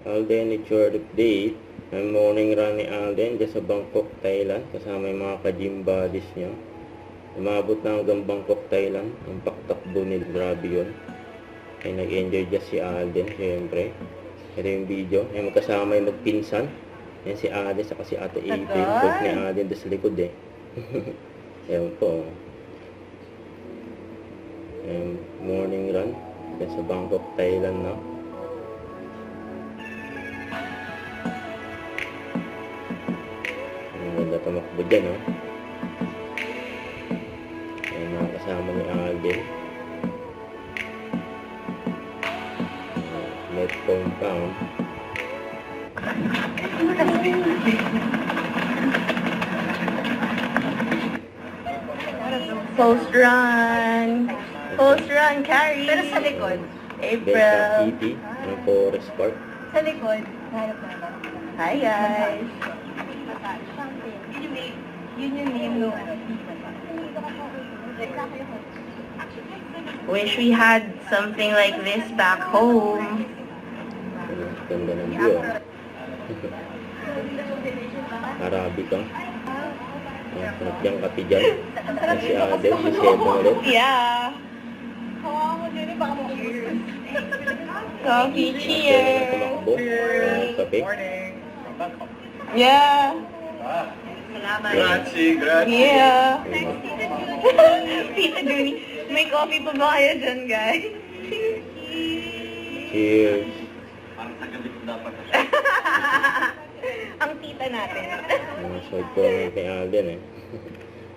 Alden Nature Update. May morning run ni Alden dyan sa Bangkok, Thailand. Kasama yung mga ka-gym buddies niya. Umabot na hanggang Bangkok, Thailand. Ang paktakbo nila. Grabe yun. Ay nag-enjoy dyan si Alden, syempre. Ito yung video. Ay magkasama yung magpinsan. Yan si Alden saka si Ate April. Huwag ni Alden doon sa likod eh. Ayan po. Ayan, morning run. Dyan sa Bangkok, Thailand na. Ganda tumakbo dyan, oh. Ayan, mga kasama ni Alden. Net compound. Post run. Post run, Carrie. Pero sa likod. April. City, ng Forest Park. Sa likod. Harap na. Hi, guys. Yun yung name no. Wish we had something like this back home. Ayan, ganda ng view, oh. Arabica. Ayan, sarap yung kape dyan. Ayan si Alden, si Sebo ulit. Yeah. Hawa mo dyan eh, baka mag-cheers. Coffee, Ayan, cheers. tumakbo. Ayan, kape. Yeah. Salamat. Grazie, Yeah. Ayan. Tita Guni, may coffee pa ba kayo dyan, guys? Cheers. Ang tita natin. So, comment ni Alden eh.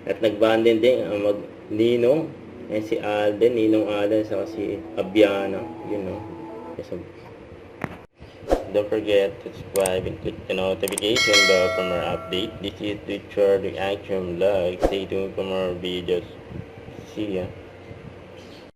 At nag-bonding din ang Ninong. Ayan si Alden, Ninong Alden, saka si Abiana. You know. Yes, don't forget to subscribe and click the notification bell for more update. This is the Richard Reaction Vlog. Stay tuned for more videos. See ya.